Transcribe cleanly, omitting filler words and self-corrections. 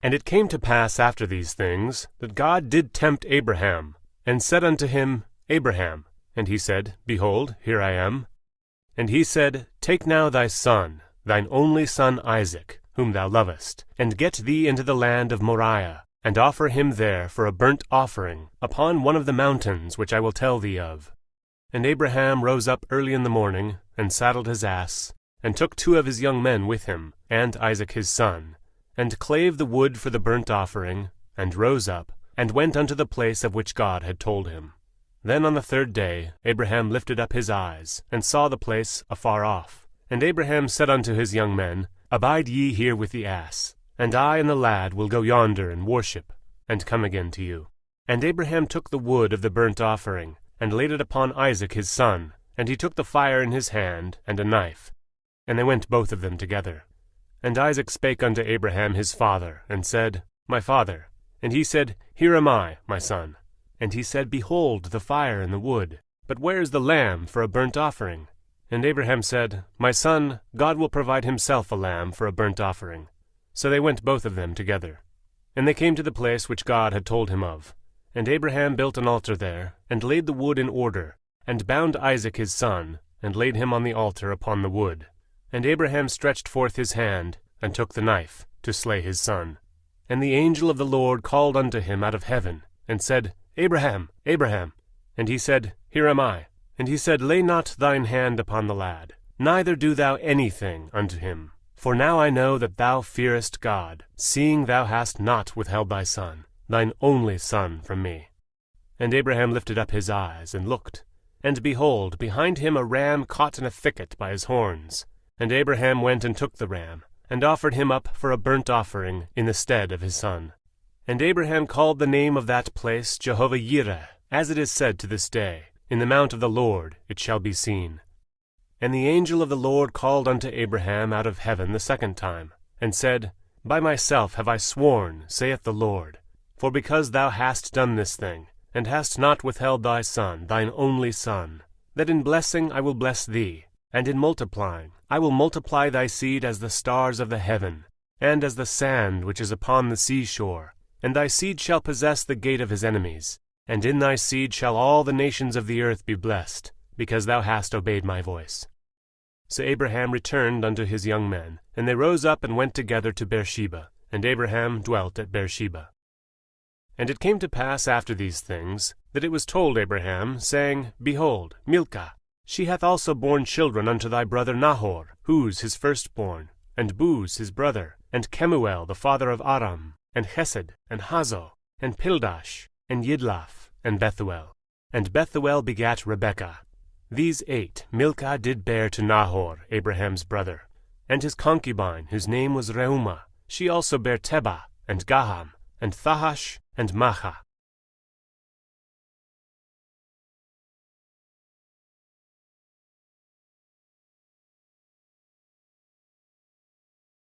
And it came to pass after these things, that God did tempt Abraham, and said unto him, Abraham. And he said, Behold, here I am. And he said, Take now thy son, thine only son Isaac, whom thou lovest, and get thee into the land of Moriah, and offer him there for a burnt offering, upon one of the mountains which I will tell thee of. And Abraham rose up early in the morning, and saddled his ass, and took 2 of his young men with him, and Isaac his son, and clave the wood for the burnt offering, and rose up, and went unto the place of which God had told him. Then on the 3rd day Abraham lifted up his eyes, and saw the place afar off. And Abraham said unto his young men, Abide ye here with the ass, and I and the lad will go yonder and worship, and come again to you. And Abraham took the wood of the burnt offering, and laid it upon Isaac his son, and he took the fire in his hand, and a knife. And they went both of them together. And Isaac spake unto Abraham his father, and said, My father. And he said, Here am I, my son. And he said, Behold the fire and the wood, but where is the lamb for a burnt offering? And Abraham said, My son, God will provide himself a lamb for a burnt offering. So they went both of them together. And they came to the place which God had told him of. And Abraham built an altar there, and laid the wood in order, and bound Isaac his son, and laid him on the altar upon the wood. And Abraham stretched forth his hand, and took the knife, to slay his son. And the angel of the Lord called unto him out of heaven, and said, Abraham, Abraham. And he said, Here am I. And he said, Lay not thine hand upon the lad, neither do thou anything unto him. For now I know that thou fearest God, seeing thou hast not withheld thy son, thine only son, from me. And Abraham lifted up his eyes, and looked, and behold, behind him a ram caught in a thicket by his horns. And Abraham went and took the ram, and offered him up for a burnt offering in the stead of his son. And Abraham called the name of that place Jehovah-Yireh, as it is said to this day, In the mount of the Lord it shall be seen. And the angel of the Lord called unto Abraham out of heaven the 2nd time, and said, By myself have I sworn, saith the Lord, for because thou hast done this thing, and hast not withheld thy son, thine only son, that in blessing I will bless thee, and in multiplying I will multiply thy seed as the stars of the heaven, and as the sand which is upon the seashore. And thy seed shall possess the gate of his enemies, and in thy seed shall all the nations of the earth be blessed, because thou hast obeyed my voice. So Abraham returned unto his young men, and they rose up and went together to Beersheba, and Abraham dwelt at Beersheba. And it came to pass after these things, that it was told Abraham, saying, Behold, Milcah, she hath also borne children unto thy brother Nahor, Huz his firstborn, and Buz his brother, and Kemuel the father of Aram, and Chesed, and Hazo, and Pildash, and Yidlaph, and Bethuel. And Bethuel begat Rebekah. These 8 Milcah did bear to Nahor, Abraham's brother. And his concubine, whose name was Reumah, she also bare Tebah, and Gaham, and Thahash, and Maachah.